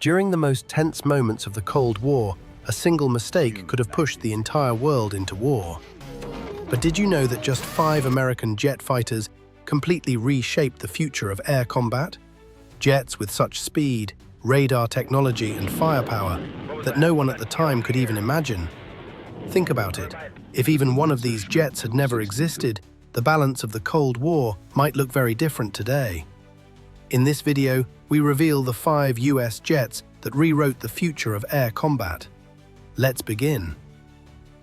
During the most tense moments of the Cold War, a single mistake could have pushed the entire world into war. But did you know that just 5 American jet fighters completely reshaped the future of air combat? Jets with such speed, radar technology and firepower that no one at the time could even imagine. Think about it. If even one of these jets had never existed, the balance of the Cold War might look very different today. In this video, we reveal the 5 US jets that rewrote the future of air combat. Let's begin.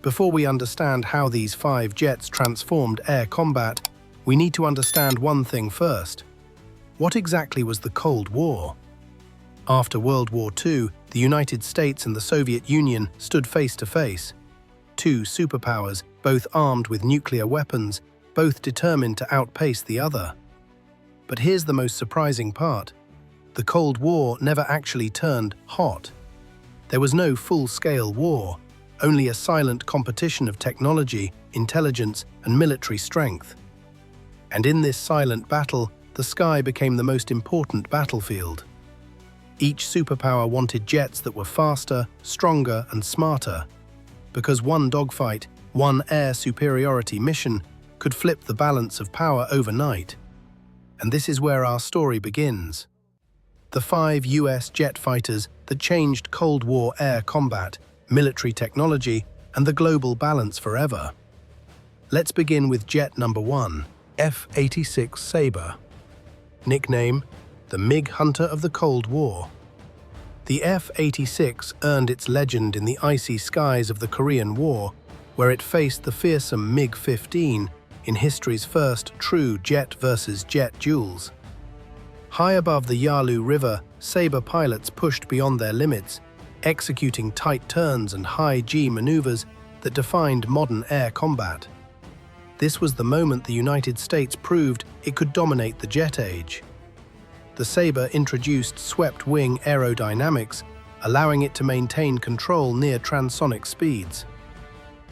Before we understand how these 5 jets transformed air combat, we need to understand one thing first. What exactly was the Cold War? After World War II, the United States and the Soviet Union stood face to face. 2 superpowers, both armed with nuclear weapons, both determined to outpace the other. But here's the most surprising part. The Cold War never actually turned hot. There was no full-scale war, only a silent competition of technology, intelligence, and military strength. And in this silent battle, the sky became the most important battlefield. Each superpower wanted jets that were faster, stronger, and smarter, because one dogfight, one air superiority mission, could flip the balance of power overnight. And this is where our story begins. The 5 US jet fighters that changed Cold War air combat, military technology, and the global balance forever. Let's begin with jet number 1, F-86 Sabre. Nickname, the MiG hunter of the Cold War. The F-86 earned its legend in the icy skies of the Korean War, where it faced the fearsome MiG-15 in history's first true jet versus jet duels. High above the Yalu River, Sabre pilots pushed beyond their limits, executing tight turns and high-G maneuvers that defined modern air combat. This was the moment the United States proved it could dominate the jet age. The Sabre introduced swept-wing aerodynamics, allowing it to maintain control near transonic speeds.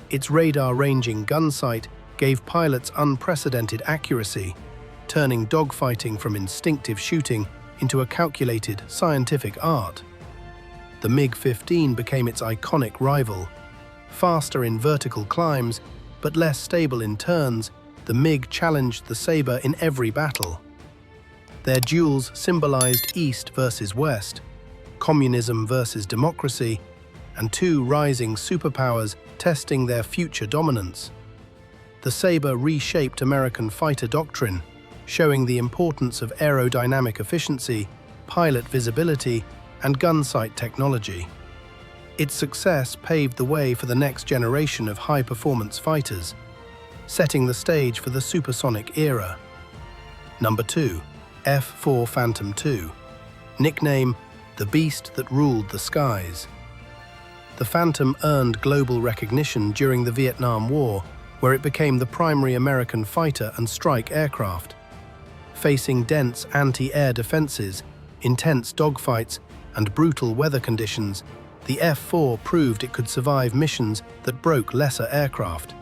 Its radar-ranging gun sight gave pilots unprecedented accuracy, turning dogfighting from instinctive shooting into a calculated, scientific art. The MiG-15 became its iconic rival. Faster in vertical climbs, but less stable in turns, the MiG challenged the Sabre in every battle. Their duels symbolized East versus West, communism versus democracy, and 2 rising superpowers testing their future dominance. The Sabre reshaped American fighter doctrine, showing the importance of aerodynamic efficiency, pilot visibility, and gun sight technology. Its success paved the way for the next generation of high-performance fighters, setting the stage for the supersonic era. Number 2, F-4 Phantom II. Nickname, the beast that ruled the skies. The Phantom earned global recognition during the Vietnam War, where it became the primary American fighter and strike aircraft. Facing dense anti-air defenses, intense dogfights, and brutal weather conditions, the F-4 proved it could survive missions that broke lesser aircraft.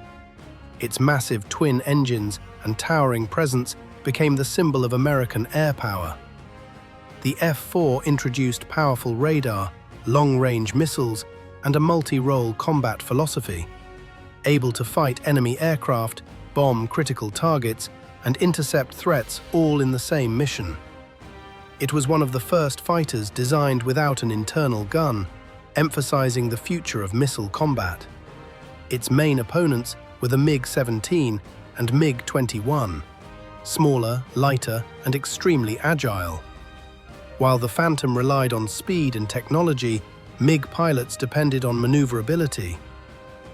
Its massive twin engines and towering presence became the symbol of American air power. The F-4 introduced powerful radar, long-range missiles, and a multi-role combat philosophy, able to fight enemy aircraft, bomb critical targets, and intercept threats all in the same mission. It was one of the first fighters designed without an internal gun, emphasizing the future of missile combat. Its main opponents were the MiG-17 and MiG-21, smaller, lighter, and extremely agile. While the Phantom relied on speed and technology, MiG pilots depended on maneuverability.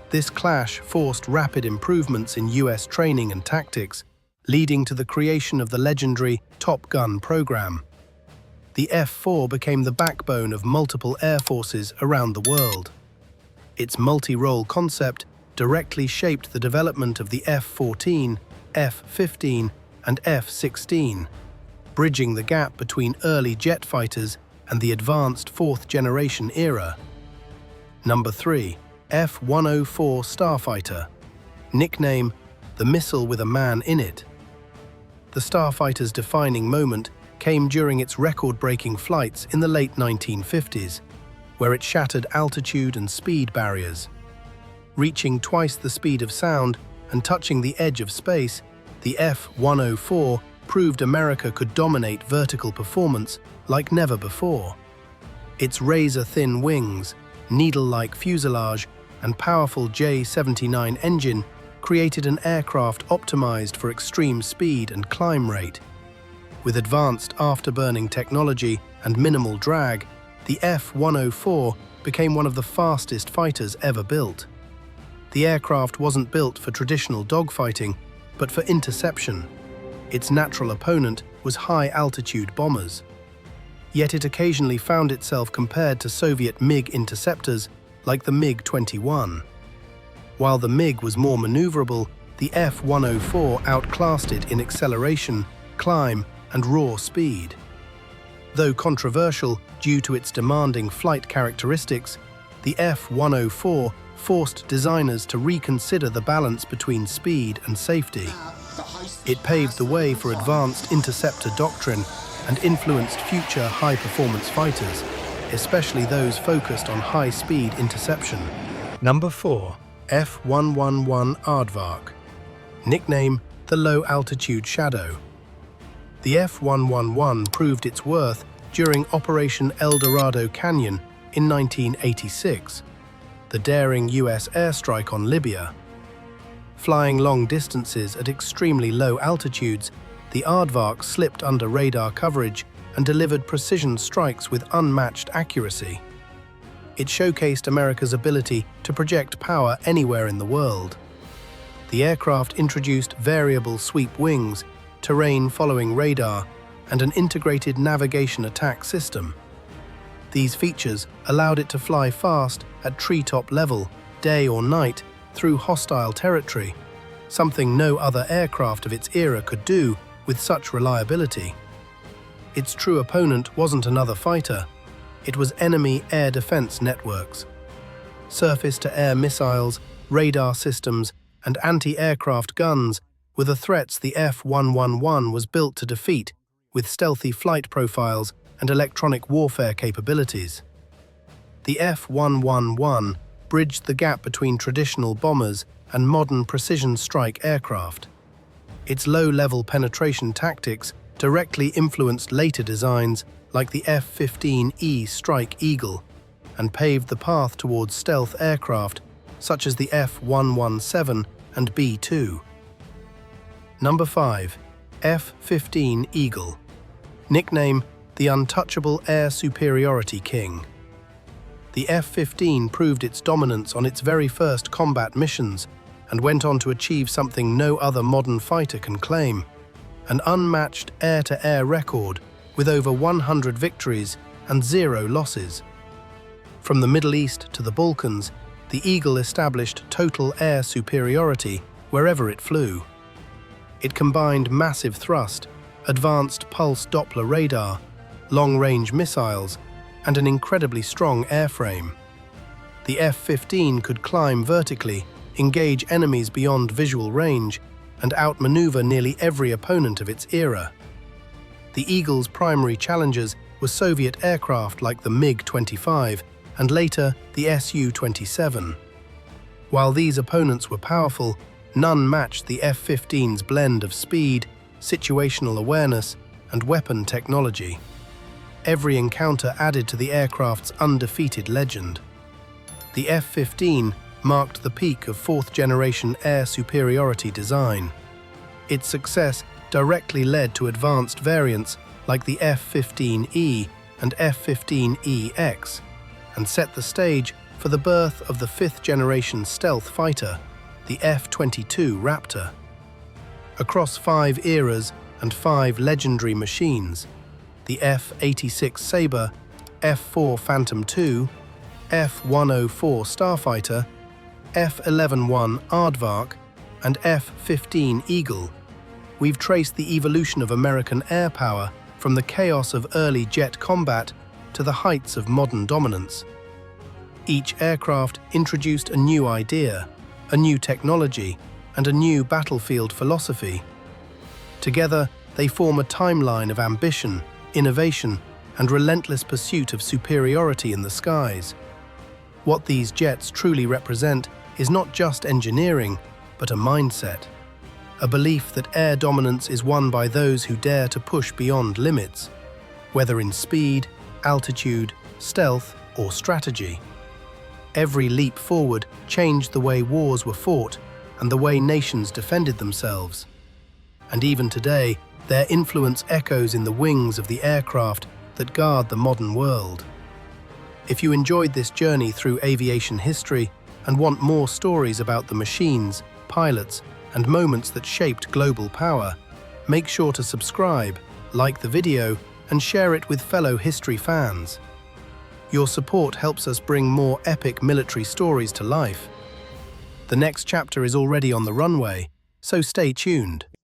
This clash forced rapid improvements in US training and tactics, leading to the creation of the legendary Top Gun program. The F-4 became the backbone of multiple air forces around the world. Its multi-role concept directly shaped the development of the F-14, F-15, and F-16, bridging the gap between early jet fighters and the advanced fourth-generation era. Number 3, F-104 Starfighter. Nickname, the missile with a man in it. The Starfighter's defining moment came during its record-breaking flights in the late 1950s, where it shattered altitude and speed barriers. Reaching twice the speed of sound and touching the edge of space, the F-104 proved America could dominate vertical performance like never before. Its razor-thin wings, needle-like fuselage, and powerful J-79 engine created an aircraft optimized for extreme speed and climb rate. With advanced afterburning technology and minimal drag, the F-104 became one of the fastest fighters ever built. The aircraft wasn't built for traditional dogfighting, but for interception. Its natural opponent was high-altitude bombers. Yet it occasionally found itself compared to Soviet MiG interceptors like the MiG-21. While the MiG was more maneuverable, the F-104 outclassed it in acceleration, climb, and raw speed. Though controversial due to its demanding flight characteristics, the F-104 forced designers to reconsider the balance between speed and safety. It paved the way for advanced interceptor doctrine and influenced future high-performance fighters, especially those focused on high-speed interception. Number 4. F-111 Aardvark. Nickname the Low-Altitude Shadow. The F-111 proved its worth during Operation El Dorado Canyon in 1986, the daring US airstrike on Libya. Flying long distances at extremely low altitudes, the Aardvark slipped under radar coverage and delivered precision strikes with unmatched accuracy. It showcased America's ability to project power anywhere in the world. The aircraft introduced variable sweep wings, terrain following radar, and an integrated navigation attack system. These features allowed it to fly fast at treetop level, day or night, through hostile territory, something no other aircraft of its era could do with such reliability. Its true opponent wasn't another fighter, it was enemy air defense networks. Surface-to-air missiles, radar systems, and anti-aircraft guns were the threats the F-111 was built to defeat, with stealthy flight profiles and electronic warfare capabilities. The F-111 bridged the gap between traditional bombers and modern precision strike aircraft. Its low-level penetration tactics directly influenced later designs like the F-15E Strike Eagle and paved the path towards stealth aircraft such as the F-117 and B-2. Number 5. F-15 Eagle. Nickname the Untouchable Air Superiority King. The F-15 proved its dominance on its very first combat missions and went on to achieve something no other modern fighter can claim: an unmatched air-to-air record with over 100 victories and 0 losses. From the Middle East to the Balkans, the Eagle established total air superiority wherever it flew. It combined massive thrust, advanced pulse Doppler radar, long-range missiles, and an incredibly strong airframe. The F-15 could climb vertically, engage enemies beyond visual range, and outmaneuver nearly every opponent of its era. The Eagle's primary challengers were Soviet aircraft like the MiG-25 and later the Su-27. While these opponents were powerful, none matched the F-15's blend of speed, situational awareness, and weapon technology. Every encounter added to the aircraft's undefeated legend. The F-15 marked the peak of fourth-generation air superiority design. Its success directly led to advanced variants like the F-15E and F-15EX, and set the stage for the birth of the fifth-generation stealth fighter, the F-22 Raptor. Across 5 eras and 5 legendary machines, the F-86 Sabre, F-4 Phantom II, F-104 Starfighter, F-11-1 Aardvark, and F-15 Eagle, we've traced the evolution of American air power from the chaos of early jet combat to the heights of modern dominance. Each aircraft introduced a new idea, a new technology, and a new battlefield philosophy. Together, They form a timeline of ambition, innovation, and relentless pursuit of superiority in the skies. What these jets truly represent is not just engineering, but a mindset. A belief that air dominance is won by those who dare to push beyond limits, whether in speed, altitude, stealth, or strategy. Every leap forward changed the way wars were fought and the way nations defended themselves. And even today, their influence echoes in the wings of the aircraft that guard the modern world. If you enjoyed this journey through aviation history and want more stories about the machines, pilots, and moments that shaped global power, make sure to subscribe, like the video, and share it with fellow history fans. Your support helps us bring more epic military stories to life. The next chapter is already on the runway, so stay tuned.